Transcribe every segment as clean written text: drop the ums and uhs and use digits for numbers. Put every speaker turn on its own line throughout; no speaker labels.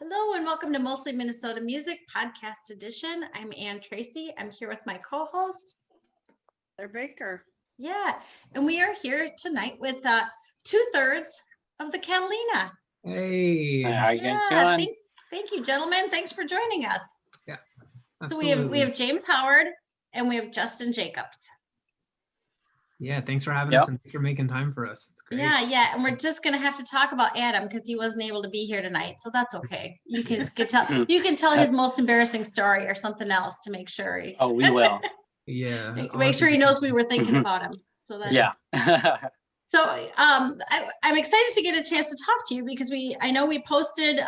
Hello and welcome to Mostly Minnesota Music Podcast Edition. I'm Ann Tracy. I'm here with my co-host,
They're Baker.
Yeah, and we are here tonight with 2/3 of the Catalina.
Hey,
How you guys doing?
Thank you, gentlemen. Thanks for joining us.
Yeah,
So
absolutely.
we have James Howard and we have Justin Jacobs.
Yeah, thanks for having us and thanks for making time for us. It's great.
Yeah, and we're just gonna have to talk about Adam because he wasn't able to be here tonight, so that's okay. You can tell his most embarrassing story or something else to make sure.
Oh, we will.
Yeah.
Make sure he knows we were thinking about him. So that.
Yeah.
So I'm excited to get a chance to talk to you because I know we posted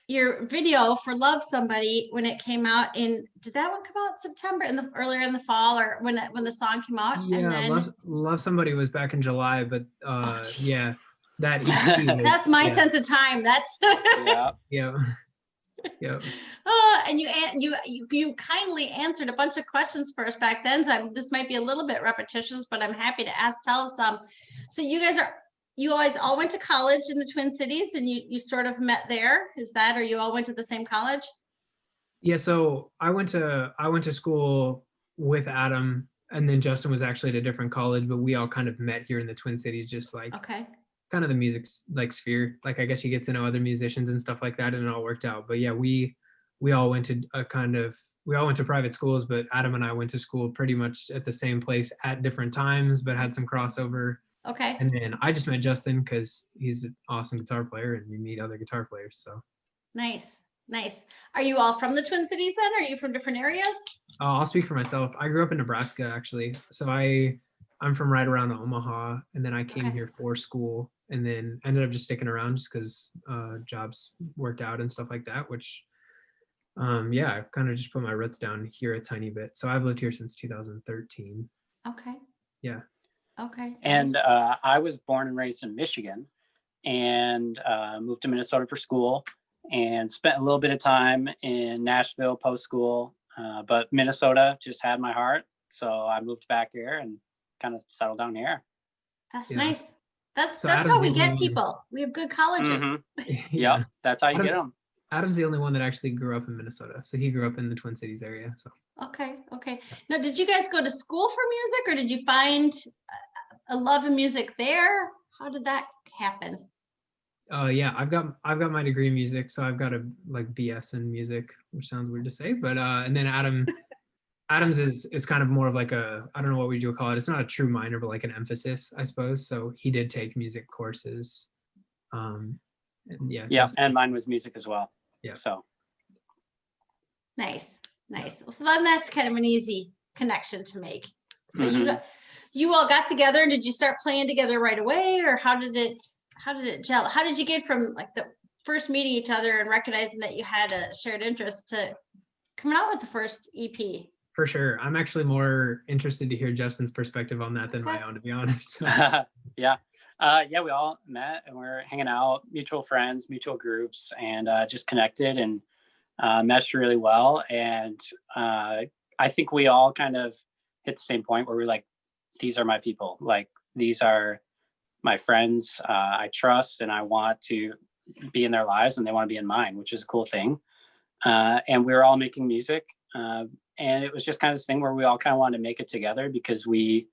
your video for Love Somebody when it came out did that one come out in September earlier in the fall or when the song came out?
Yeah,
and then,
Love Somebody was back in July, but yeah, that
that's my sense of time. That's
yeah.
Yeah.
And you kindly answered a bunch of questions for us back then. So this might be a little bit repetitious, but I'm happy to tell us. So you guys all went to college in the Twin Cities and you sort of met there. Is that, or you all went to the same college?
Yeah. So I went to school with Adam, and then Justin was actually at a different college, but we all kind of met here in the Twin Cities, just like kind of the music like sphere. Like I guess you get to know other musicians and stuff like that, and it all worked out. But yeah, we all went to we all went to private schools, but Adam and I went to school pretty much at the same place at different times, but had some crossover.
Okay.
And then I just met Justin because he's an awesome guitar player, and you meet other guitar players. So
nice. Are you all from the Twin Cities then? Are you from different areas?
I'll speak for myself. I grew up in Nebraska actually, so I'm from right around Omaha, and then I came here for school, and then ended up just sticking around just because jobs worked out and stuff like that. Which, yeah, I kind of just put my roots down here a tiny bit. So I've lived here since 2013.
Okay.
Yeah.
Okay.
And I was born and raised in Michigan, and moved to Minnesota for school, and spent a little bit of time in Nashville post school. But Minnesota just had my heart, so I moved back here and kind of settled down here.
That's nice. That's
Adam's
how we get people. We have good colleges.
Mm-hmm. Yeah, that's how you get them.
Adam's the only one that actually grew up in Minnesota, so he grew up in the Twin Cities area. So.
Okay. Now, did you guys go to school for music, or did you find a love of music there? How did that happen?
Yeah, I've got my degree in music, so I've got a BS in music, which sounds weird to say, but and then Adam's is kind of more of like I don't know what would you call it. It's not a true minor, but like an emphasis, I suppose. So he did take music courses. And
and mine was music as well.
Yeah.
So
nice. So then that's kind of an easy connection to make. So you all got together, and did you start playing together right away, or how did it gel? How did you get from like the first meeting each other and recognizing that you had a shared interest to coming out with the first EP?
For sure. I'm actually more interested to hear Justin's perspective on that than my own, to be honest.
Yeah, we all met and we're hanging out, mutual friends, mutual groups, and just connected and meshed really well. And I think we all kind of hit the same point where we're like, these are my people. Like, these are my friends I trust, and I want to be in their lives, and they want to be in mine, which is a cool thing. And we were all making music. And it was just kind of this thing where we all kind of wanted to make it together because we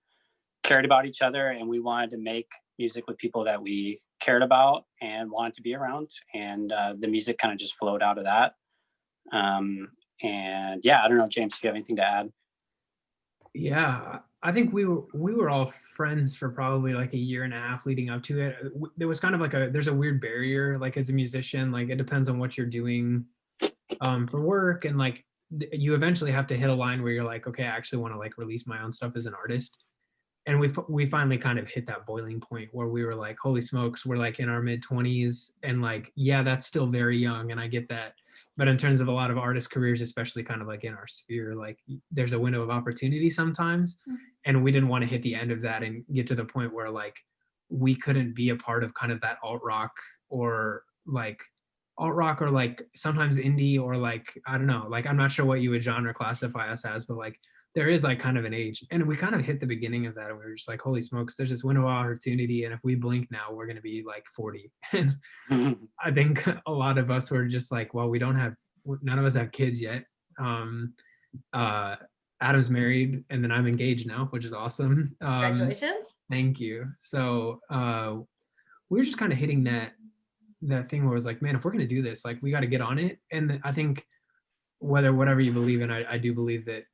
cared about each other, and we wanted to make music with people that we cared about and wanted to be around. And the music kind of just flowed out of that. And yeah, I don't know, James, if you have anything to add.
Yeah, I think we were all friends for probably like a year and a half leading up to it. There was kind of like there's a weird barrier, like as a musician, like it depends on what you're doing for work, and like you eventually have to hit a line where you're like, okay, I actually want to like release my own stuff as an artist. And we finally kind of hit that boiling point where we were like, holy smokes, we're like in our mid-20s, and like, yeah, that's still very young, and I get that. But in terms of a lot of artist careers, especially kind of like in our sphere, like there's a window of opportunity sometimes. And we didn't want to hit the end of that and get to the point where like we couldn't be a part of kind of that alt rock or like sometimes indie, or like, I don't know, like I'm not sure what you would genre classify us as, but like there is like kind of an age, and we kind of hit the beginning of that, and we were just like, holy smokes, there's this window of opportunity, and if we blink now, we're going to be like 40. And I think a lot of us were just like, well, none of us have kids yet. Adam's married, and then I'm engaged now, which is awesome.
Congratulations.
Thank you. So we were just kind of hitting that thing where it was like, man, if we're going to do this, like, we got to get on it. And I think whatever you believe in, I do believe that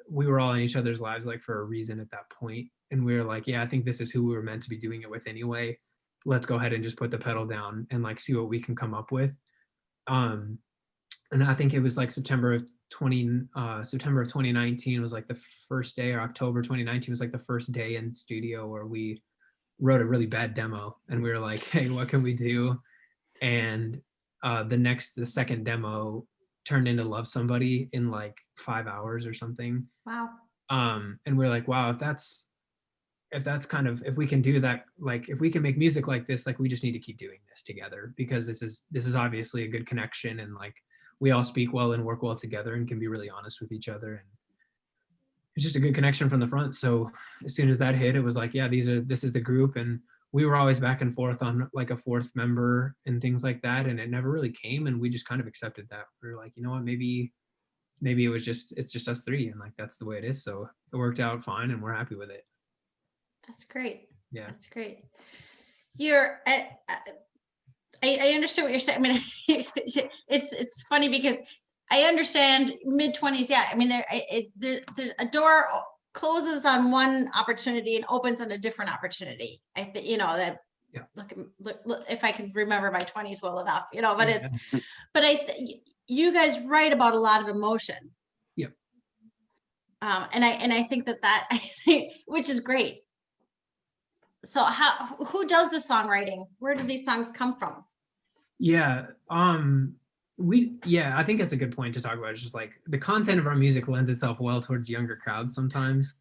we were all in each other's lives like for a reason at that point. And we were like, yeah, I think this is who we were meant to be doing it with anyway. Let's go ahead and just put the pedal down and like see what we can come up with. And I think it was like September of 2019 was like the first day, or October 2019 was like the first day in studio where we wrote a really bad demo, and we were like, hey, what can we do? And the second demo turned into Love Somebody in like 5 hours or something.
Wow.
And we're like, wow, if we can do that, like if we can make music like this, like we just need to keep doing this together, because this is obviously a good connection, and like we all speak well and work well together and can be really honest with each other, and it's just a good connection from the front. So as soon as that hit, it was like, yeah, this is the group. And we were always back and forth on like a fourth member and things like that, and it never really came, and we just kind of accepted that. We were like, you know what, maybe it's just us three, and like that's the way it is. So it worked out fine, and we're happy with it.
That's great.
Yeah,
that's great. I understand what you're saying. I mean, it's funny because I understand mid-20s. Yeah, I mean, there's a door closes on one opportunity and opens on a different opportunity. I think, that.
Yeah.
Look, if I can remember my 20s well enough, but but you guys write about a lot of emotion.
Yep.
And I think that which is great. So who does the songwriting? Where do these songs come from?
Yeah. I think that's a good point to talk about. It's just like the content of our music lends itself well towards younger crowds sometimes,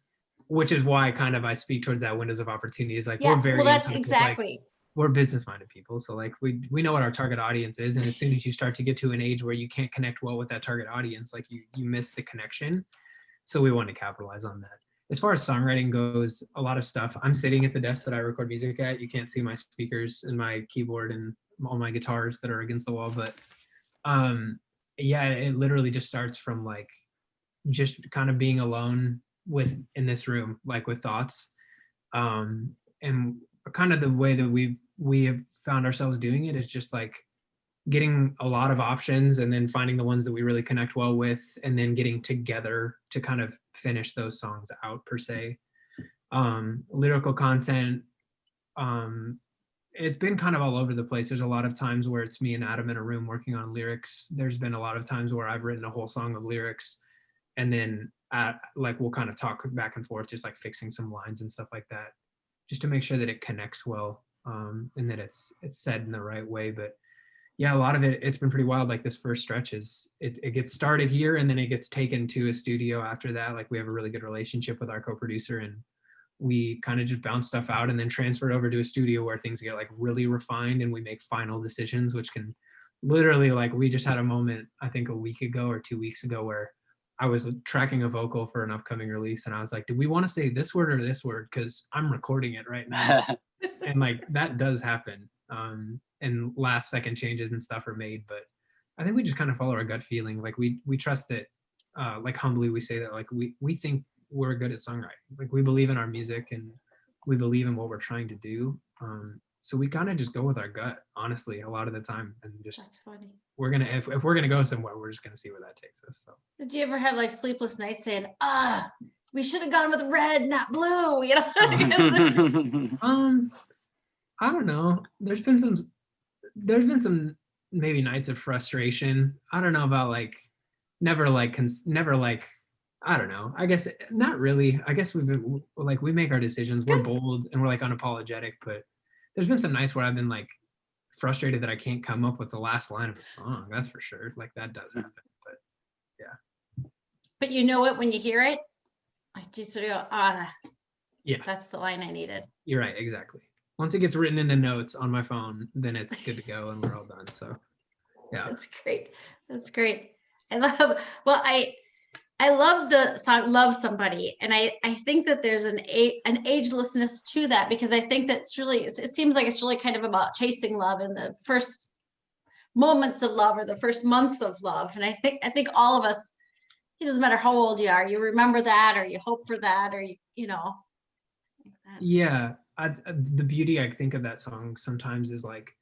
which is why kind of I speak towards that windows of opportunities. Like we're very,
that's exactly.
Like, we're business-minded people. So like we know what our target audience is. And as soon as you start to get to an age where you can't connect well with that target audience, like you miss the connection. So we want to capitalize on that. As far as songwriting goes, a lot of stuff, I'm sitting at the desk that I record music at. You can't see my speakers and my keyboard and all my guitars that are against the wall, but it literally just starts from like just kind of being alone in this room, like with thoughts, and kind of the way that we have found ourselves doing it is just like getting a lot of options and then finding the ones that we really connect well with, and then getting together to kind of finish those songs out per se. Lyrical content, it's been kind of all over the place. There's a lot of times where it's me and Adam in a room working on lyrics. There's been a lot of times where I've written a whole song of lyrics, and then like we'll kind of talk back and forth, just like fixing some lines and stuff like that, just to make sure that it connects well, and that it's said in the right way. But yeah, a lot of it's been pretty wild. Like this first stretch it gets started here, and then it gets taken to a studio after that. Like we have a really good relationship with our co-producer, and we kind of just bounce stuff out and then transfer it over to a studio where things get like really refined and we make final decisions, which can literally, like, we just had a moment, I think a week ago or 2 weeks ago, where I was tracking a vocal for an upcoming release, and I was like, do we want to say this word or this word? Because I'm recording it right now. And like that does happen. And last second changes and stuff are made, but I think we just kind of follow our gut feeling. Like we trust that, like humbly we say that, like we think we're good at songwriting. Like we believe in our music and we believe in what we're trying to do. So we kind of just go with our gut, honestly, a lot of the time, and just
That's funny.
we're gonna if we're gonna go somewhere, we're just gonna see where that takes us. So
Did you ever have like sleepless nights saying, we should have gone with red, not blue,
I don't know. There's been some maybe nights of frustration. I don't know about like never like I don't know. I guess not really. I guess we've been like, we make our decisions. We're bold and we're like unapologetic, but there's been some nights where I've been like frustrated that I can't come up with the last line of a song. That's for sure. Like that does happen, but yeah.
But you know it when you hear it. I just sort of go,
yeah,
that's the line I needed.
You're right. Exactly. Once it gets written into notes on my phone, then it's good to go and we're all done. So yeah.
That's great. That's great. I love, well, I love the song "Love Somebody," and I think that there's an agelessness to that, because I think that's really, it seems like it's really kind of about chasing love in the first moments of love or the first months of love. And I think all of us, it doesn't matter how old you are, you remember that, or you hope for that, or you know.
Yeah, the beauty I think of that song sometimes is like,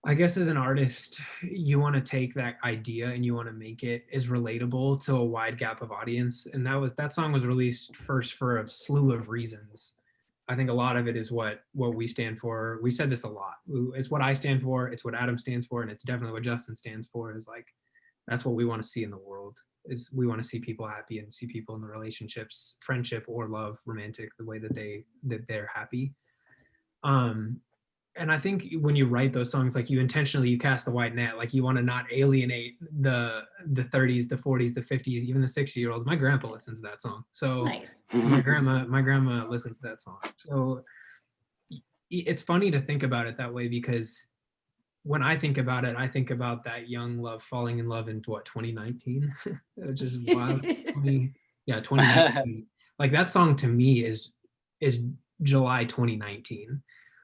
I guess as an artist, you want to take that idea and you want to make it as relatable to a wide gap of audience. And that song was released first for a slew of reasons. I think a lot of it is what we stand for. We said this a lot. It's what I stand for. It's what Adam stands for, and it's definitely what Justin stands for. Is like, that's what we want to see in the world. Is we want to see people happy and see people in the relationships, friendship or love, romantic, the way that they're happy. And I think when you write those songs, like you cast the wide net, like you want to not alienate the 30s, the 40s, the 50s, even the 60-year-olds. My grandpa listens to that song. So
Nice.
my grandma listens to that song. So it's funny to think about it that way, because when I think about it, I think about that young love falling in love in 2019, which is wild. 2019. Like that song to me is July 2019.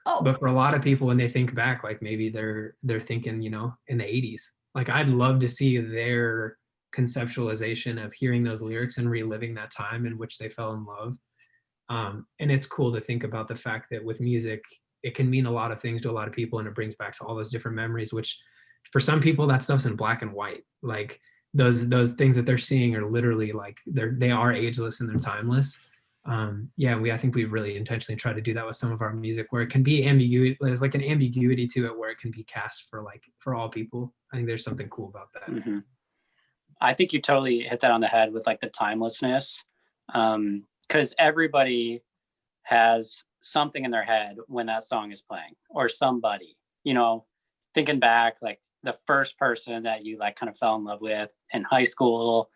Oh,
But for a lot of people, when they think back, like maybe they're thinking, in the 80s. Like I'd love to see their conceptualization of hearing those lyrics and reliving that time in which they fell in love. And it's cool to think about the fact that with music, it can mean a lot of things to a lot of people, and it brings back to all those different memories, which for some people that stuff's in black and white. Like those things that they're seeing are literally like they are ageless and they're timeless. I think we really intentionally try to do that with some of our music, where it can be ambiguity. There's like an ambiguity to it where it can be cast for all people. I think there's something cool about that.
Mm-hmm. I think you totally hit that on the head with like the timelessness, because everybody has something in their head when that song is playing, or somebody, thinking back, like the first person that you like kind of fell in love with in high school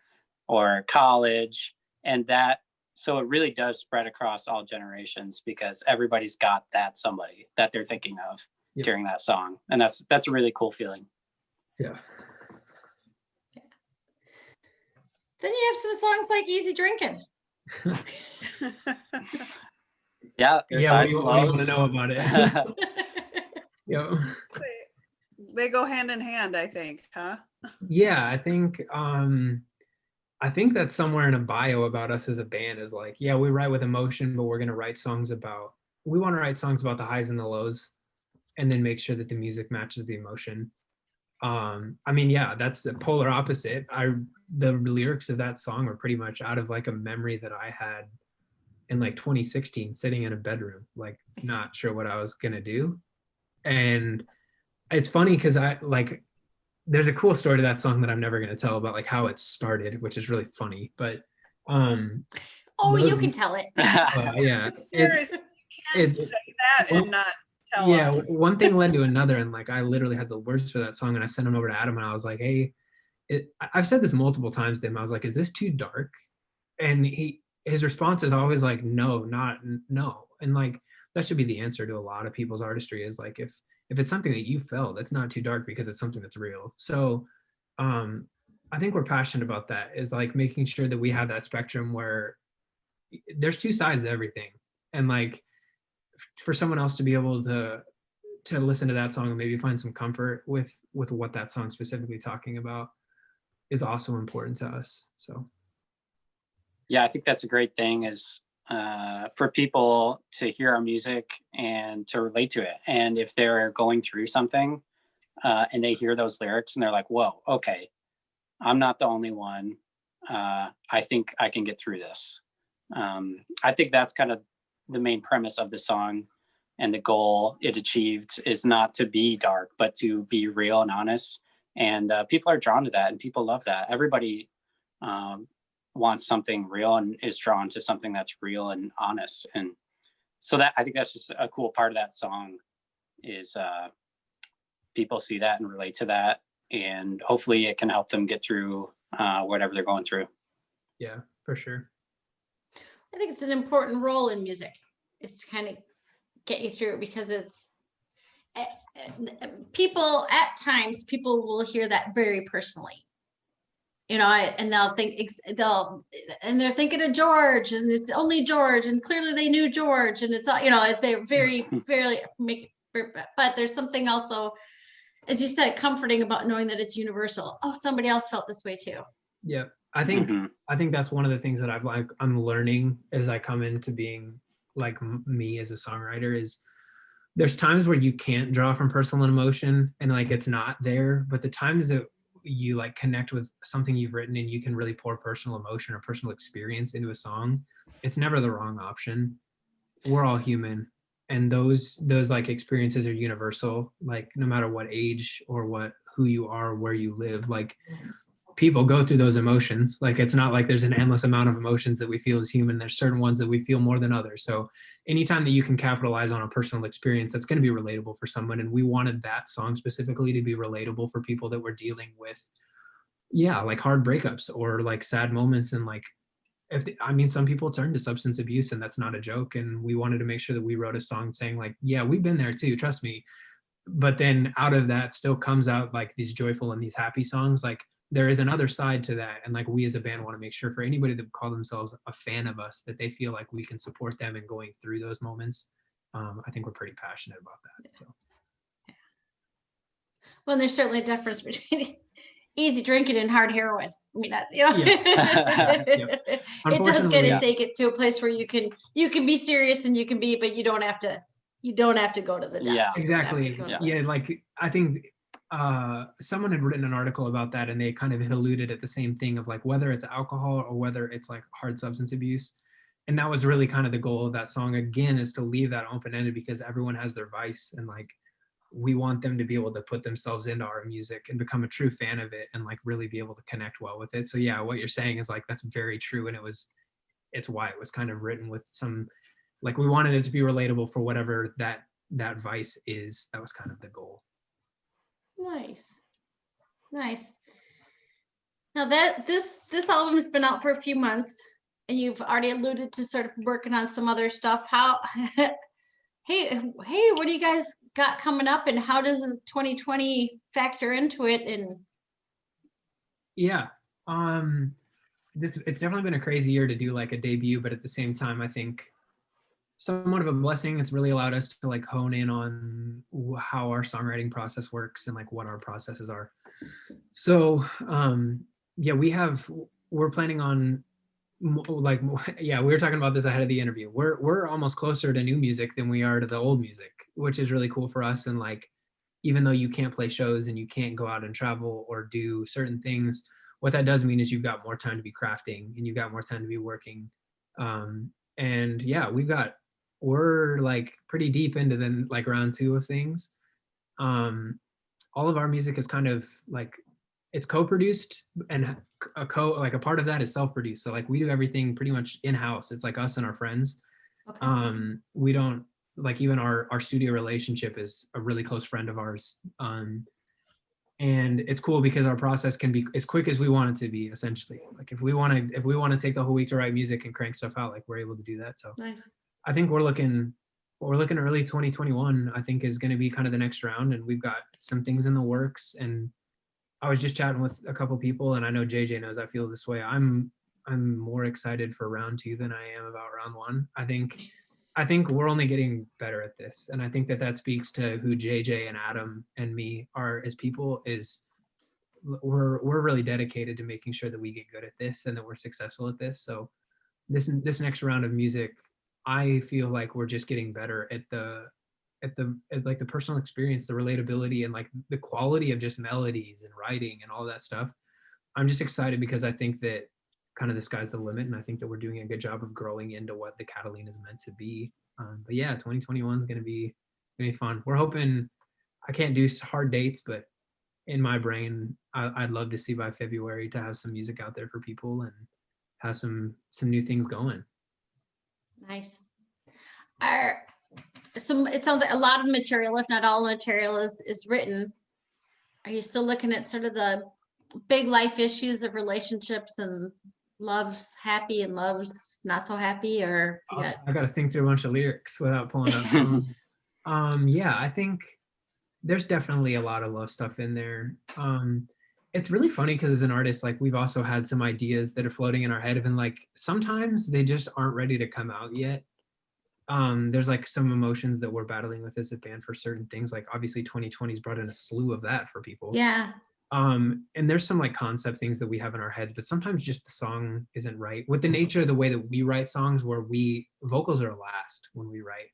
or college, and that. So it really does spread across all generations, because everybody's got that somebody that they're thinking of during that song. And that's a really cool feeling.
Yeah.
Then you have some songs like Easy Drinking.
Yeah. What do you want to know about it? Yep.
They go hand in hand, I think, huh?
Yeah, I think that's somewhere in a bio about us as a band, is like, yeah, we write with emotion, but we want to write songs about the highs and the lows, and then make sure that the music matches the emotion. That's the polar opposite. The lyrics of that song were pretty much out of like a memory that I had in like 2016, sitting in a bedroom, like not sure what I was gonna do. And it's funny because there's a cool story to that song that I'm never going to tell about like how it started, which is really funny. But
you can tell it.
Yeah,
you can't say that and not tell us.
One thing led to another, and like I literally had the words for that song, and I sent them over to Adam, and I was like, hey, I've said this multiple times to him. I was like, is this too dark? And his response is always like, no, and like that should be the answer to a lot of people's artistry, is like, if it's something that you felt, that's not too dark, because it's something that's real. So I think we're passionate about that, is like making sure that we have that spectrum where there's two sides to everything. And like for someone else to be able to listen to that song and maybe find some comfort with what that song's specifically talking about is also important to us. So
yeah, I think that's a great thing, is for people to hear our music and to relate to it. And if they're going through something and they hear those lyrics and they're like, whoa, okay, I'm not the only one. I think I can get through this. I think that's kind of the main premise of the song, and the goal it achieved is not to be dark, but to be real and honest. And people are drawn to that, and people love that. Everybody wants something real and is drawn to something that's real and honest. And so that, I think that's just a cool part of that song, is people see that and relate to that, and hopefully it can help them get through whatever they're going through.
Yeah, for sure.
I think it's an important role in music, is to kind of get you through it, because it's people, at times people will hear that very personally. and they're thinking of George, and it's only George, and clearly they knew George, and it's all, they're very, very but there's something also, as you said, comforting about knowing that it's universal. Oh, somebody else felt this way too.
Yeah, I think that's one of the things that I'm learning as I come into being like me as a songwriter is there's times where you can't draw from personal emotion and like it's not there, but the times that you like connect with something you've written and you can really pour personal emotion or personal experience into a song, it's never the wrong option. We're all human, and those like experiences are universal, like no matter what age or who you are, where you live, like people go through those emotions. Like it's not like there's an endless amount of emotions that we feel as human. There's certain ones that we feel more than others. So anytime that you can capitalize on a personal experience, that's going to be relatable for someone. And we wanted that song specifically to be relatable for people that were dealing with, like hard breakups or like sad moments. And like, some people turn to substance abuse, and that's not a joke. And we wanted to make sure that we wrote a song saying like, yeah, we've been there too, trust me. But then out of that still comes out like these joyful and these happy songs. Like there is another side to that. And like we as a band want to make sure for anybody that call themselves a fan of us, that they feel like we can support them in going through those moments. I think we're pretty passionate about that. So.
Well, there's certainly a difference between easy drinking and hard heroin. I mean, that's, it does kind of take it to a place where you can be serious and you can be, but you don't have to go to the depths.
Yeah, exactly. Like I think someone had written an article about that, and they kind of alluded at the same thing of like whether it's alcohol or whether it's like hard substance abuse. And that was really kind of the goal of that song, again, is to leave that open-ended, because everyone has their vice, and like we want them to be able to put themselves into our music and become a true fan of it and like really be able to connect well with it. So yeah, what you're saying is like that's very true, and it's why it was kind of written with some, like we wanted it to be relatable for whatever that vice is. That was kind of the goal.
Nice. Now that this album has been out for a few months, and you've already alluded to sort of working on some other stuff. How hey, what do you guys got coming up, and how does 2020 factor into it? And
it's definitely been a crazy year to do like a debut, but at the same time, I think somewhat of a blessing. It's really allowed us to like hone in on how our songwriting process works and like what our processes are. So we're planning on we were talking about this ahead of the interview. We're almost closer to new music than we are to the old music, which is really cool for us. And like, even though you can't play shows and you can't go out and travel or do certain things, what that does mean is you've got more time to be crafting and you've got more time to be working. And yeah, we're like pretty deep into the like round 2 of things. All of our music is kind of like, it's co-produced, and a part of that is self-produced. So like we do everything pretty much in-house. It's like us and our friends. Okay. We don't like, even our studio relationship is a really close friend of ours. And it's cool because our process can be as quick as we want it to be, essentially. Like if we want to take the whole week to write music and crank stuff out, like we're able to do that. So nice. I think we're looking early 2021, I think, is going to be kind of the next round, and we've got some things in the works. And I was just chatting with a couple people, and I know JJ knows I feel this way. I'm more excited for round 2 than I am about round 1. I think we're only getting better at this, and I think that speaks to who JJ and Adam and me are as people. Is we're really dedicated to making sure that we get good at this and that we're successful at this. So this next round of music, I feel like we're just getting better at like the personal experience, the relatability, and like the quality of just melodies and writing and all that stuff. I'm just excited because I think that kind of the sky's the limit, and I think that we're doing a good job of growing into what the Catalina is meant to be. But yeah, 2021 is going to be fun. We're hoping, I can't do hard dates, but in my brain, I'd love to see by February to have some music out there for people and have some new things going.
Nice. It sounds like a lot of material, if not all material, is written. Are you still looking at sort of the big life issues of relationships and love's happy and love's not so happy, or
I got to think through a bunch of lyrics without pulling up. I think there's definitely a lot of love stuff in there. it's really funny because as an artist, like we've also had some ideas that are floating in our head, and like sometimes they just aren't ready to come out yet. There's like some emotions that we're battling with as a band for certain things. Like obviously 2020's brought in a slew of that for people.
Yeah.
And there's some like concept things that we have in our heads, but sometimes just the song isn't right with the nature of the way that we write songs, where vocals are last when we write.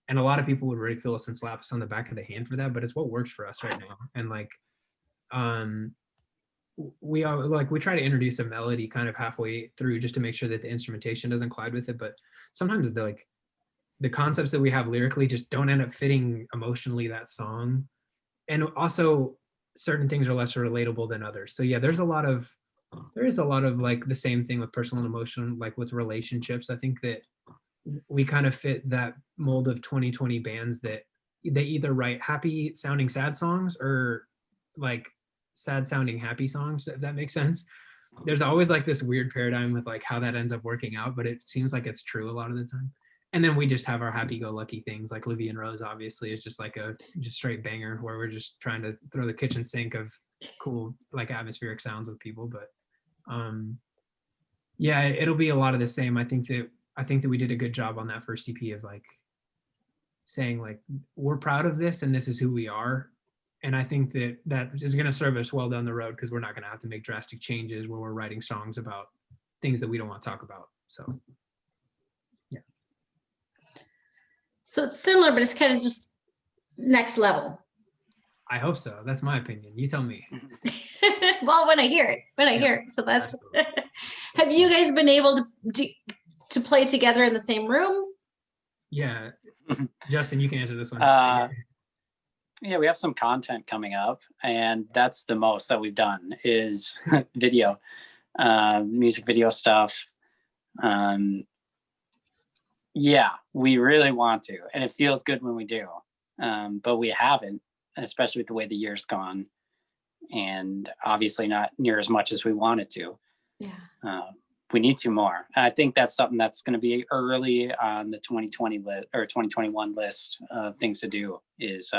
And a lot of people would ridicule us and slap us on the back of the hand for that, but it's what works for us right now. And like, we try to introduce a melody kind of halfway through just to make sure that the instrumentation doesn't collide with it. But sometimes the concepts that we have lyrically just don't end up fitting emotionally that song. And also certain things are less relatable than others. So yeah, there is a lot of like the same thing with personal and emotional, like with relationships. I think that we kind of fit that mold of 2020 bands that they either write happy sounding sad songs or like sad sounding happy songs, if that makes sense. There's always like this weird paradigm with like how that ends up working out, but it seems like it's true a lot of the time. And then we just have our happy-go-lucky things, like Livy and Rose obviously is just like a just straight banger where we're just trying to throw the kitchen sink of cool like atmospheric sounds with people. But yeah, it'll be a lot of the same. I think that we did a good job on that first EP of like saying like we're proud of this and this is who we are. And I think that is going to serve us well down the road, because we're not going to have to make drastic changes where we're writing songs about things that we don't want to talk about. So yeah.
So it's similar, but it's kind of just next level.
I hope so. That's my opinion. You tell me.
Well, when I hear it, so that's. Have you guys been able to play together in the same room?
Yeah, Justin, you can answer this one.
Yeah, we have some content coming up, and that's the most that we've done is video, music video stuff. Yeah, we really want to, and it feels good when we do, but we haven't, especially with the way the year's gone, and obviously not near as much as we wanted to.
Yeah.
We need to more. And I think that's something that's going to be early on the 2020 list or 2021 list of things to do is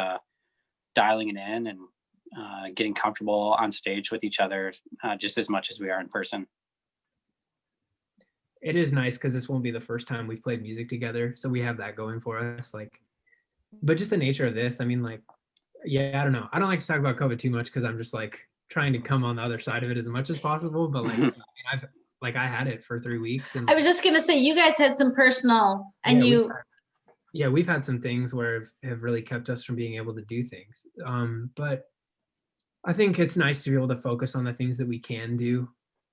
dialing it in and getting comfortable on stage with each other just as much as we are in person.
It is nice because this won't be the first time we've played music together. So we have that going for us. Like, but just the nature of this, I mean, like, yeah, I don't know. I don't like to talk about COVID too much because I'm just like trying to come on the other side of it as much as possible. But like, I had it for 3 weeks. And
I was just gonna say, you guys had some personal, and
we've had some things where have really kept us from being able to do things. But I think it's nice to be able to focus on the things that we can do.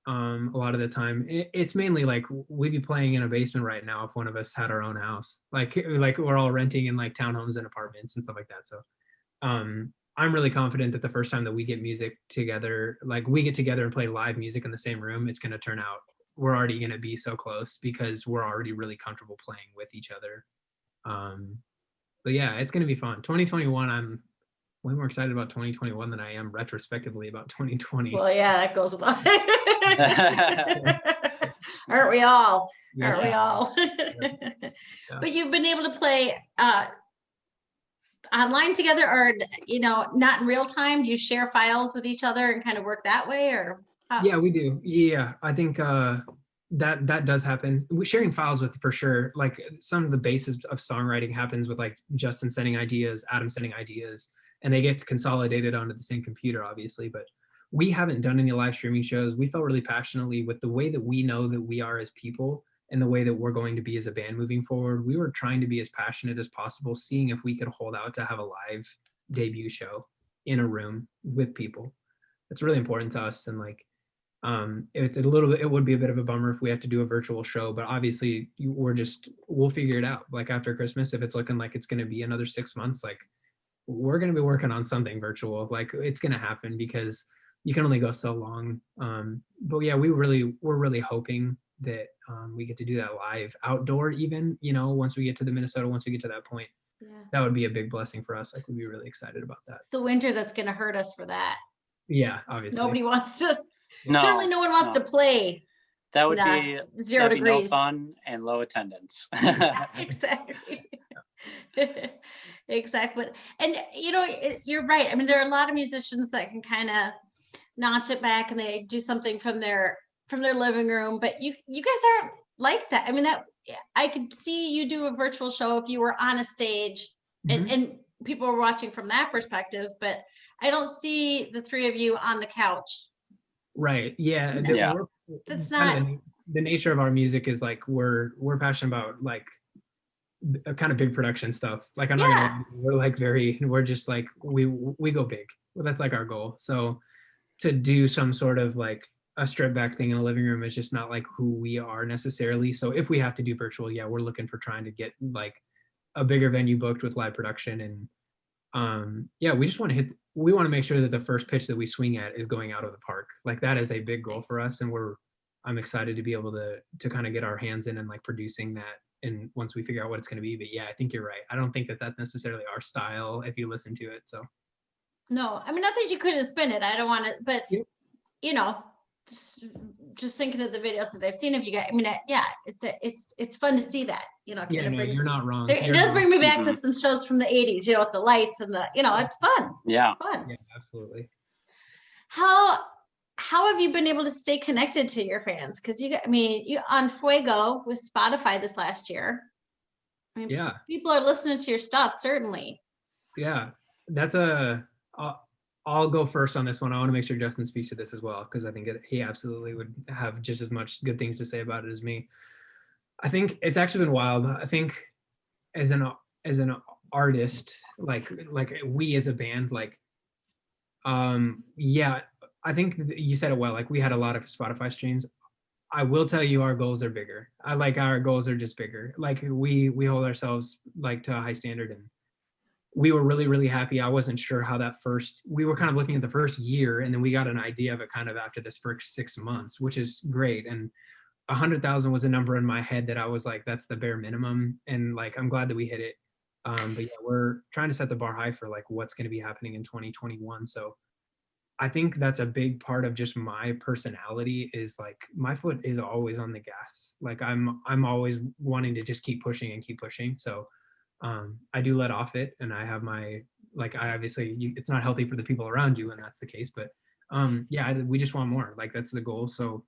A lot of the time, it's mainly like we'd be playing in a basement right now if one of us had our own house. Like we're all renting in like townhomes and apartments and stuff like that. So I'm really confident that the first time that we get music together, like we get together and play live music in the same room, it's going to turn out, we're already going to be so close because we're already really comfortable playing with each other. But yeah, it's going to be fun. 2021, I'm way more excited about 2021 than I am retrospectively about 2020.
well, yeah, that goes without. Aren't we all?
Yes,
Aren't we all?
Yeah.
But you've been able to play online together, or not in real time? Do you share files with each other and kind of work that way, or how?
Yeah, we do. Yeah, I think that does happen. We're sharing files with, for sure. Like some of the basis of songwriting happens with like Justin sending ideas, Adam sending ideas, and they get consolidated onto the same computer, obviously. But we haven't done any live streaming shows. We felt really passionately with the way that we know that we are as people and the way that we're going to be as a band moving forward. We were trying to be as passionate as possible, seeing if we could hold out to have a live debut show in a room with people. It's really important to us. And like, it's a little bit, it would be a bit of a bummer if we have to do a virtual show, but obviously we'll figure it out. Like after Christmas, if it's looking like it's going to be another 6 months, like we're going to be working on something virtual. Like it's going to happen because you can only go so long. But yeah, we're really hoping that we get to do that live outdoor, even, once we get to Minnesota, once we get to that point.
Yeah.
That would be a big blessing for us. Like we'd be really excited about that.
The winter that's going to hurt us for that.
Yeah, obviously.
Nobody wants to.
No,
certainly, no one wants to play.
That would be
0
that'd
degrees.
be no fun and low attendance.
Exactly. Exactly. And you're right. I mean, there are a lot of musicians that can kind of notch it back and they do something from their living room. But you guys aren't like that. I mean, that I could see you do a virtual show if you were on a stage and people were watching from that perspective, but I don't see the three of you on the couch.
Right. Yeah.
Yeah.
That's
kind of
not,
the nature of our music is like we're passionate about like kind of big production stuff. Like I'm not
Yeah.
gonna lie, we're like we're just like we go big. Well, that's like our goal. So to do some sort of like a strip back thing in a living room is just not like who we are necessarily. So if we have to do virtual, yeah, we're looking for trying to get like a bigger venue booked with live production. And yeah, we just want to make sure that the first pitch that we swing at is going out of the park. Like that is a big goal for us, and I'm excited to be able to kind of get our hands in and like producing that. And once we figure out what it's going to be, but yeah, I think you're right. I don't think that that's necessarily our style if you listen to it. So
no, I mean, not that you couldn't spin it. I don't want to, but
Yep.
you know, just thinking of the videos that I've seen of you guys. I mean, yeah, it's fun to see that, you know.
yeah,
It
no,
brings,
you're not wrong.
it does bring me back to some shows from the 80s, you know, with the lights and the, you know, it's fun.
Yeah.
Fun.
Yeah, absolutely.
How have you been able to stay connected to your fans? Because you on Fuego with Spotify this last year. I mean,
Yeah.
people are listening to your stuff, certainly.
Yeah, that's I'll go first on this one. I want to make sure Justin speaks to this as well, because I think he absolutely would have just as much good things to say about it as me. I think it's actually been wild. I think as an artist, like we as a band, like yeah, I think you said it well. Like we had a lot of Spotify streams. I will tell you, our goals are bigger. Our goals are just bigger. Like we hold ourselves like to a high standard, and we were really, really happy. I wasn't sure how we were kind of looking at the first year, and then we got an idea of it kind of after this first 6 months, which is great. And 100,000 was a number in my head that I was like, that's the bare minimum. And like, I'm glad that we hit it. But yeah, we're trying to set the bar high for like what's going to be happening in 2021. So I think that's a big part of just my personality is like my foot is always on the gas. Like I'm always wanting to just keep pushing and keep pushing. So I do let off it, and I have my like I obviously it's not healthy for the people around you when that's the case, but yeah, we just want more. Like that's the goal. So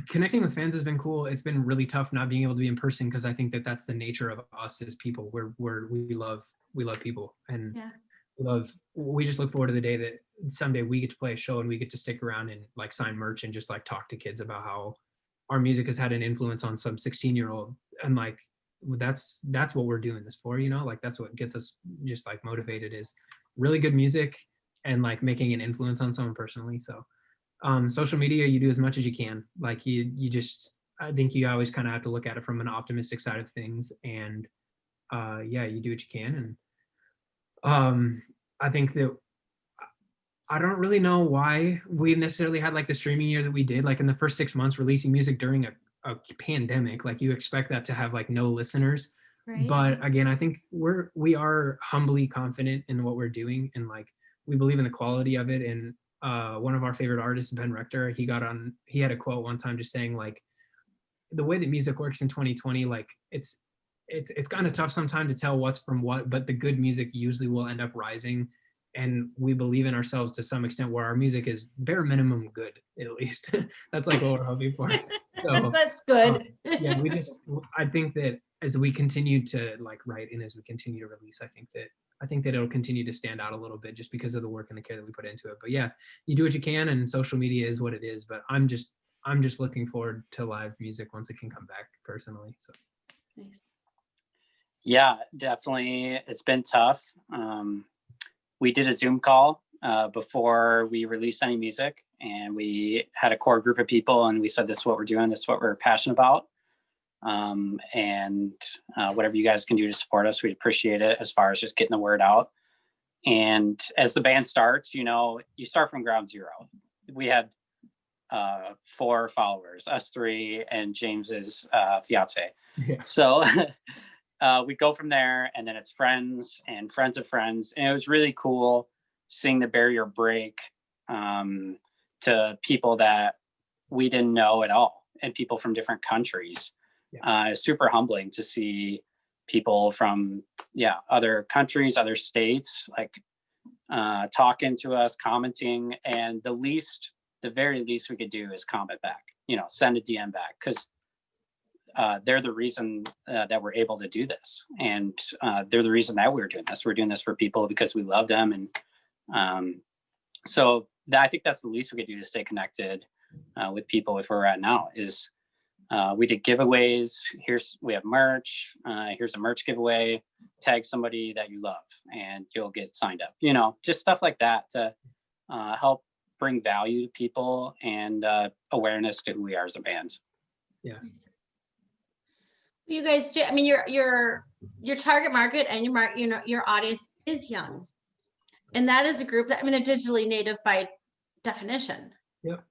connecting with fans has been cool. It's been really tough not being able to be in person, because I think that that's the nature of us as people. We love people, and
Yeah.
we just look forward to the day that someday we get to play a show and we get to stick around and like sign merch and just like talk to kids about how our music has had an influence on some 16-year-old, and like that's what we're doing this for, you know. Like that's what gets us just like motivated, is really good music and like making an influence on someone personally. So social media, you do as much as you can. Like you just, I think you always kind of have to look at it from an optimistic side of things, and yeah, you do what you can. And I think that I don't really know why we necessarily had like the streaming year that we did. Like in the first 6 months, releasing music during a pandemic, like you expect that to have like no listeners.
Right.
But again, I think we are humbly confident in what we're doing, and like we believe in the quality of it. And one of our favorite artists, Ben Rector, he had a quote one time just saying like, the way that music works in 2020, like it's kind of tough sometimes to tell what's from what, but the good music usually will end up rising. And we believe in ourselves to some extent, where our music is bare minimum good, at least. That's like what we're hoping for. So
that's good.
yeah, I think that as we continue to like write and as we continue to release, I think that it'll continue to stand out a little bit just because of the work and the care that we put into it. But yeah, you do what you can, and social media is what it is. But I'm just looking forward to live music once it can come back personally. So
yeah, definitely. It's been tough. We did a Zoom call before we released any music, and we had a core group of people, and we said, this is what we're doing. This is what we're passionate about. And whatever you guys can do to support us, we'd appreciate it, as far as just getting the word out. And as the band starts, you know, you start from ground zero. We had 4 followers, us 3 and James's fiance.
yeah.
So we go from there, and then it's friends and friends of friends. And it was really cool seeing the barrier break to people that we didn't know at all, and people from different countries. Yeah. It's super humbling to see people from other countries, other states, like talking to us, commenting, and the very least we could do is comment back, send a DM back, because they're the reason that we're able to do this. And they're the reason that we're doing this. We're doing this for people because we love them. And so I think that's the least we could do to stay connected with people with where we're at now is we did giveaways. We have merch. Here's a merch giveaway. Tag somebody that you love and you'll get signed up. Just stuff like that to help bring value to people and awareness to who we are as a band.
Yeah.
You guys do. I mean, your target market and your audience is young, and that is a group that, I mean, they're digitally native by definition.
Yep.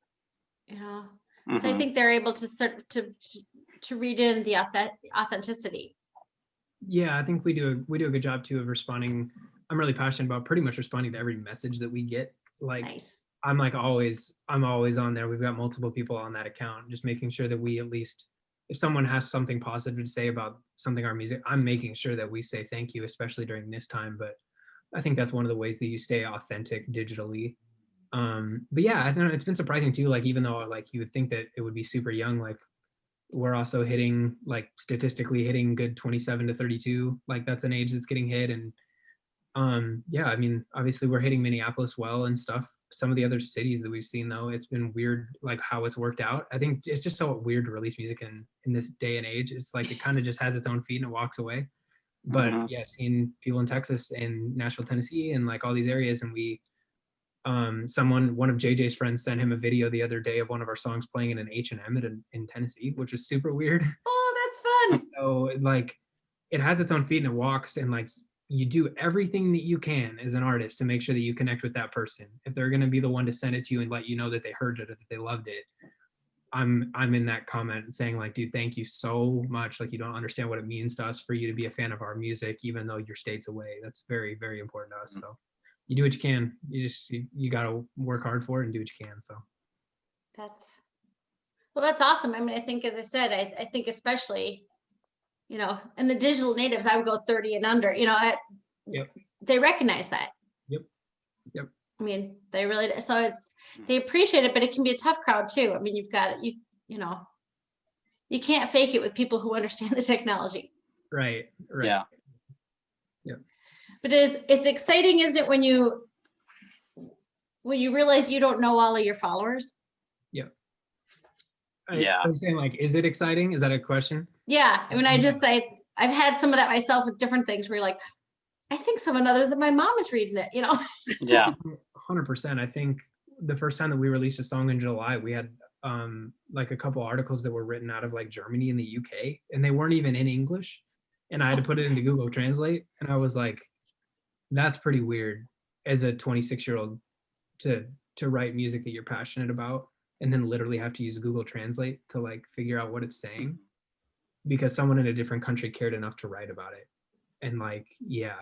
So I think they're able to start to read in the authenticity.
Yeah, I think we do a good job too of responding. I'm really passionate about pretty much responding to every message that we get. Like,
Nice.
I'm always on there. We've got multiple people on that account, just making sure that we, at least if someone has something positive to say about something, our music, I'm making sure that we say thank you, especially during this time. But I think that's one of the ways that you stay authentic digitally. But yeah, I think it's been surprising too. Like, even though like you would think that it would be super young, like we're also statistically hitting good 27 to 32. Like, that's an age that's getting hit. And yeah, I mean, obviously we're hitting Minneapolis well and stuff. Some of the other cities that we've seen, though, it's been weird, like how it's worked out. I think it's just so weird to release music in this day and age. It's like it kind of just has its own feet and it walks away. But yeah, I've seen people in Texas and Nashville, Tennessee, and like all these areas. And one of JJ's friends sent him a video the other day of one of our songs playing in an H&M in Tennessee, which is super weird.
Oh, that's fun.
So like it has its own feet and it walks, and like you do everything that you can as an artist to make sure that you connect with that person. If they're going to be the one to send it to you and let you know that they heard it or that they loved it, I'm in that comment saying like, dude, thank you so much. Like, you don't understand what it means to us for you to be a fan of our music, even though your state's away. That's very, very important to us. So you do what you can. You got to work hard for it and do what you can. So
that's awesome. I mean, I think, as I said, I think especially, and the digital natives, I would go 30 and under,
Yep.
They recognize that.
Yep.
I mean, they really, so they appreciate it, but it can be a tough crowd too. I mean, you've got, you can't fake it with people who understand the technology.
Right.
Yeah.
Yep.
But it's exciting, isn't it, when you realize you don't know all of your followers?
Yep.
Yeah.
I'm saying, like, is it exciting? Is that a question?
Yeah. I mean, I've had some of that myself with different things where you're like, I think someone other than my mom is reading it,
Yeah.
100%. I think the first time that we released a song in July, we had like a couple articles that were written out of like Germany and the UK, and they weren't even in English. And I had to put it into Google Translate. And I was like, that's pretty weird as a 26-year-old to write music that you're passionate about and then literally have to use Google Translate to like figure out what it's saying because someone in a different country cared enough to write about it. And like, yeah,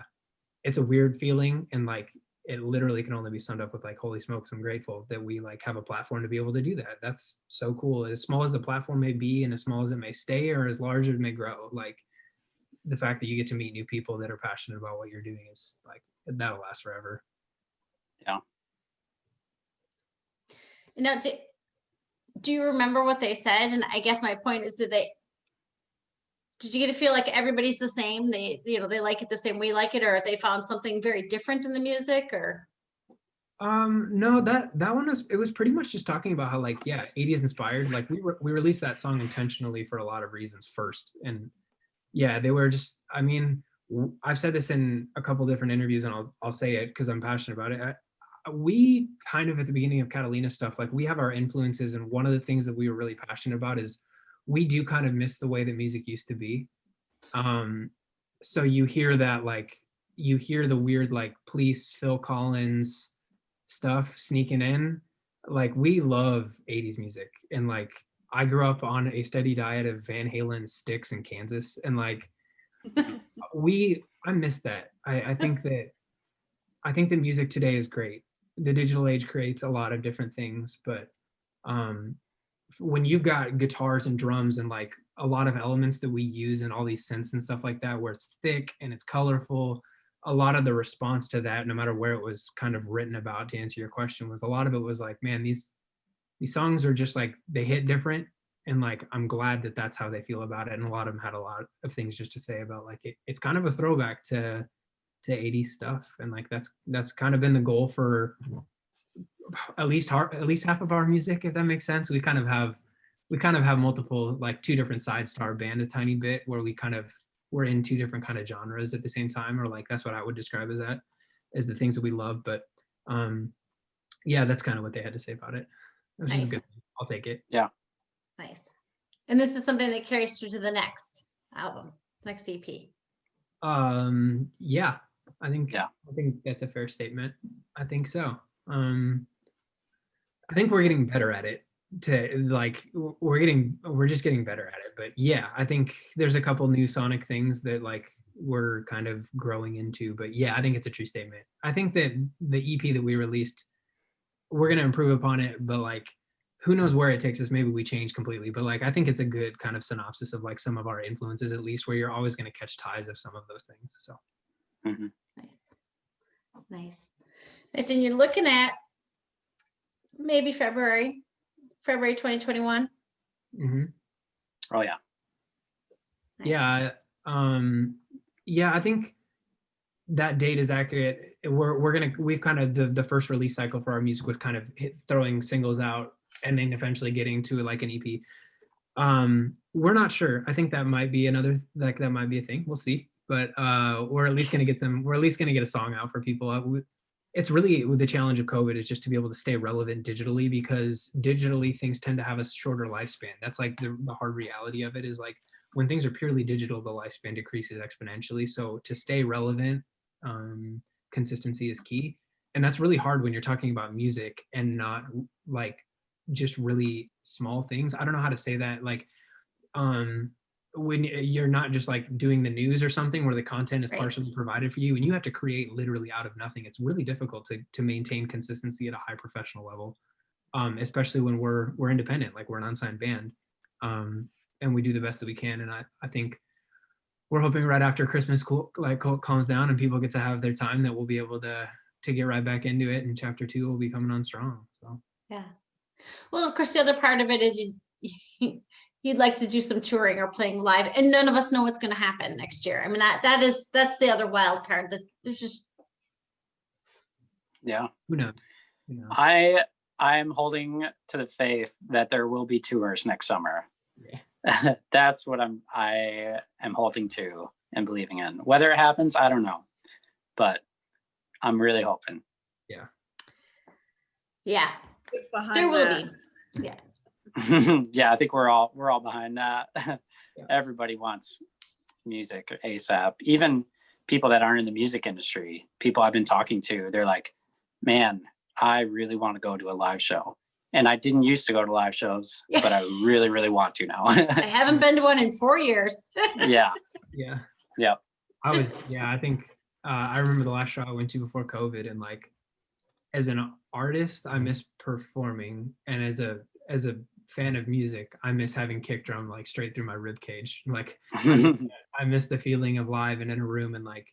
it's a weird feeling. And like, it literally can only be summed up with like, holy smokes, I'm grateful that we like have a platform to be able to do that. That's so cool. As small as the platform may be and as small as it may stay or as large as it may grow, like the fact that you get to meet new people that are passionate about what you're doing is like, that'll last forever.
Yeah.
Now, do you remember what they said? And I guess my point is, did you get to feel like everybody's the same? They like it the same way you like it, or they found something very different in the music, or?
No, that one was pretty much just talking about how like, yeah, 80s inspired. Like we released that song intentionally for a lot of reasons first. And yeah, they were just, I mean, I've said this in a couple different interviews and I'll say it because I'm passionate about it. We kind of at the beginning of Catalina stuff, like we have our influences. And one of the things that we were really passionate about is we do kind of miss the way that music used to be. So you hear that, like, you hear the weird, like, Police, Phil Collins stuff sneaking in. Like, we love 80s music. And like, I grew up on a steady diet of Van Halen, Styx, and Kansas. And like, I miss that. I think the music today is great. The digital age creates a lot of different things, but when you've got guitars and drums and like a lot of elements that we use and all these synths and stuff like that, where it's thick and it's colorful, a lot of the response to that, no matter where it was kind of written about, to answer your question, was a lot of it was like, man, these songs are just like, they hit different, and like I'm glad that that's how they feel about it. And a lot of them had a lot of things just to say about like it's kind of a throwback to 80s stuff, and like that's kind of been the goal for at least half of our music, if that makes sense. We kind of have multiple, like two different sides to our band a tiny bit, where we're in two different kind of genres at the same time, or like that's what I would describe as the things that we love. But yeah, that's kind of what they had to say about it. Which is a good thing. I'll take it.
Yeah.
Nice. And this is something that carries through to the next album, next EP.
Yeah, I think that's a fair statement. I think so. I think we're getting better at it. We're just getting better at it. But yeah, I think there's a couple new sonic things that like we're kind of growing into. But yeah, I think it's a true statement. I think that the EP that we released, we're gonna improve upon it, but like who knows where it takes us. Maybe we change completely, but like I think it's a good kind of synopsis of like some of our influences, at least, where you're always going to catch ties of some of those things. So
Nice. And you're looking at maybe February 2021.
Oh yeah.
Nice.
Yeah. Yeah, I think that date is accurate. We've kind of the first release cycle for our music was kind of throwing singles out and then eventually getting to like an EP. We're not sure. I think that might be that might be a thing. We'll see. But we're at least gonna get a song out for people. It's really the challenge of COVID is just to be able to stay relevant digitally, because digitally things tend to have a shorter lifespan. That's like the hard reality of it, is like when things are purely digital, the lifespan decreases exponentially. So to stay relevant, consistency is key. And that's really hard when you're talking about music and not like just really small things. I don't know how to say that. Like when you're not just like doing the news or something where the content is partially provided for you and you have to create literally out of nothing, it's really difficult to maintain consistency at a high professional level, especially when we're independent, like we're an unsigned band, and we do the best that we can. And I think we're hoping right after Christmas calms down and people get to have their time, that we'll be able to get right back into it, and chapter 2 will be coming on strong. So
yeah. Well, of course, the other part of it is you'd like to do some touring or playing live, and none of us know what's going to happen next year. I mean, that's the other wild card. That there's just
who knows?
I'm holding to the faith that there will be tours next summer.
Yeah.
That's what I am holding to and believing in. Whether it happens, I don't know, but I'm really hoping.
Yeah.
Behind
There will
that.
be. Yeah.
Yeah, I think we're all behind that. Everybody wants music ASAP. Even people that aren't in the music industry, people I've been talking to, they're like, man, I really want to go to a live show. And I didn't used to go to live shows, but I really, really want to now.
I haven't been to one in 4 years.
Yeah.
I think I remember the last show I went to before COVID, and like as an artist, I miss performing, and as a fan of music, I miss having kick drum like straight through my rib cage. Like I miss the feeling of live and in a room and like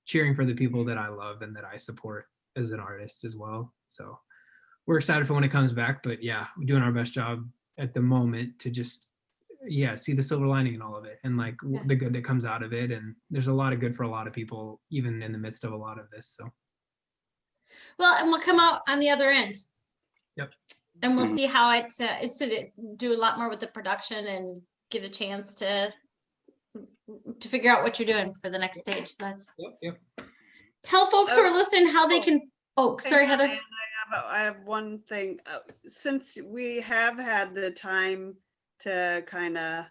cheering for the people that I love and that I support as an artist as well. So we're excited for when it comes back, but yeah, we're doing our best job at the moment to just see the silver lining in all of it, and like the good that comes out of it. And there's a lot of good for a lot of people, even in the midst of a lot of this. So
Well, and we'll come out on the other end.
Yep.
And we'll see how it is to do a lot more with the production and get a chance to figure out what you're doing for the next stage. That's Tell folks who are listening how they can. Oh, sorry, Heather.
I have one thing. Since we have had the time to kind of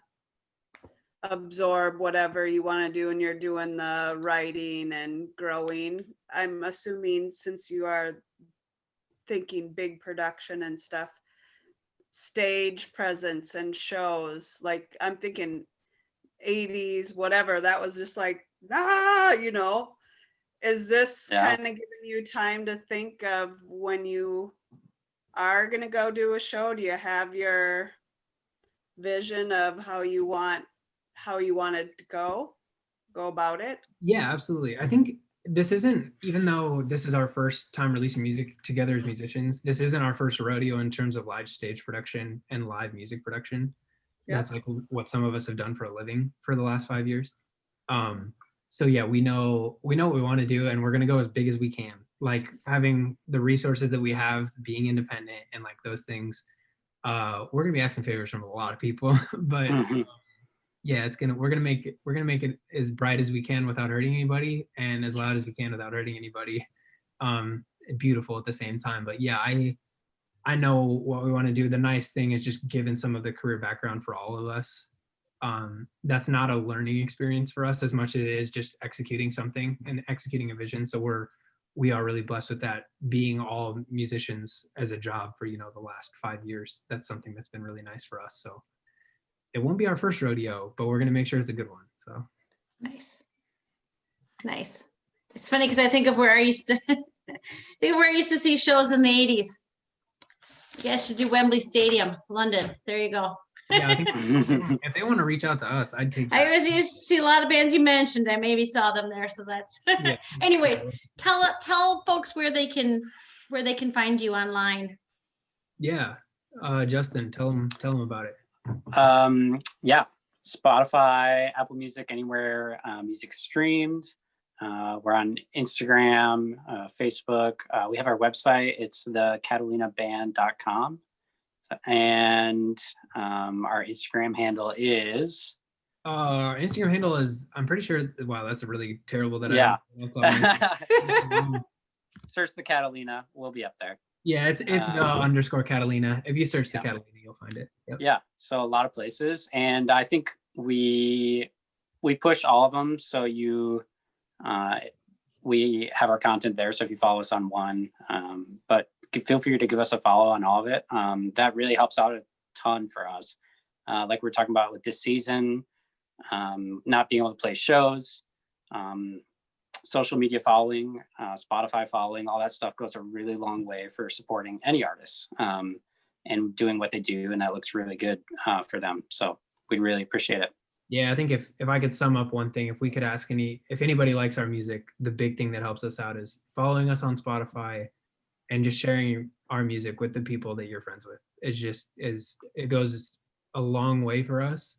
absorb whatever you want to do and you're doing the writing and growing, I'm assuming since you are thinking big production and stuff, stage presence and shows, like I'm thinking 80s, whatever, that was just like, is this kind of giving you time to think of when you are going to go do a show? Do you have your vision of how you want it to go about it?
Yeah, absolutely. I think this isn't, even though this is our first time releasing music together as musicians, this isn't our first rodeo in terms of live stage production and live music production.
Yep.
That's like what some of us have done for a living for the last 5 years. So yeah, we know what we want to do, and we're gonna go as big as we can. Like having the resources that we have, being independent, and like those things. We're gonna be asking favors from a lot of people, but yeah, we're gonna make it as bright as we can without hurting anybody, and as loud as we can without hurting anybody. Beautiful at the same time. But yeah, I know what we want to do. The nice thing is just given some of the career background for all of us. That's not a learning experience for us as much as it is just executing something and executing a vision. So we are really blessed with that, being all musicians as a job for, the last 5 years. That's something that's been really nice for us. So it won't be our first rodeo, but we're going to make sure it's a good one. So
Nice. It's funny because I think of where I used to see shows in the 80s. You guys should do Wembley Stadium, London. There you go.
Yeah, I think if they want to reach out to us, I'd take that.
I always used to see a lot of bands you mentioned. I maybe saw them there, so that's
Yeah.
Anyway, tell folks where they can find you online.
Yeah, Justin, tell them about it.
Yeah, Spotify, Apple Music, anywhere music streamed. We're on Instagram, Facebook. We have our website. It's thecatalinaBand.com. And our Instagram handle is
Our Instagram handle is, I'm pretty sure, wow, that's a really terrible that
Yeah.
I
search the Catalina. We'll be up there.
Yeah, it's the _. Catalina. If you search the
Yeah.
Catalina, you'll find it. Yep.
Yeah, so a lot of places, and I think we push all of them. So we have our content there. So if you follow us on one, but feel free to give us a follow on all of it. That really helps out a ton for us. Like we're talking about with this season, not being able to play shows, social media following, Spotify following, all that stuff goes a really long way for supporting any artists and doing what they do. And that looks really good for them. So we'd really appreciate it.
Yeah, I think if I could sum up one thing, if we could ask if anybody likes our music, the big thing that helps us out is following us on Spotify and just sharing our music with the people that you're friends with. It goes a long way for us.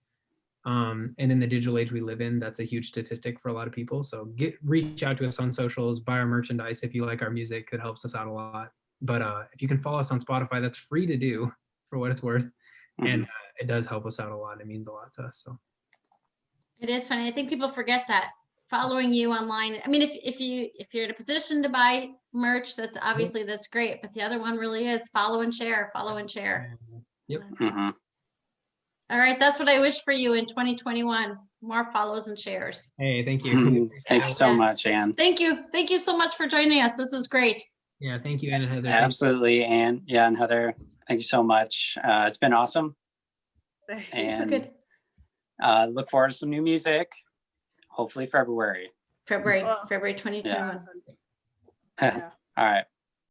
And in the digital age we live in, that's a huge statistic for a lot of people. So reach out to us on socials, buy our merchandise if you like our music. It helps us out a lot. But if you can follow us on Spotify, that's free to do for what it's worth. Mm-hmm. And it does help us out a lot. It means a lot to us. So
it is funny. I think people forget that following you online. I mean, if you're in a position to buy merch, that's obviously that's great. But the other one really is follow and share.
Yep.
Mm-hmm.
All right, that's what I wish for you in 2021. More follows and shares.
Hey, thank you.
Thank you so much, Ann.
Thank you so much for joining us. This was great.
Yeah, thank you, Ann and Heather.
Absolutely, Ann. Yeah, and Heather, thank you so much. It's been awesome. And
good.
Look forward to some new music, hopefully February.
February 2021.
Yeah.
All right.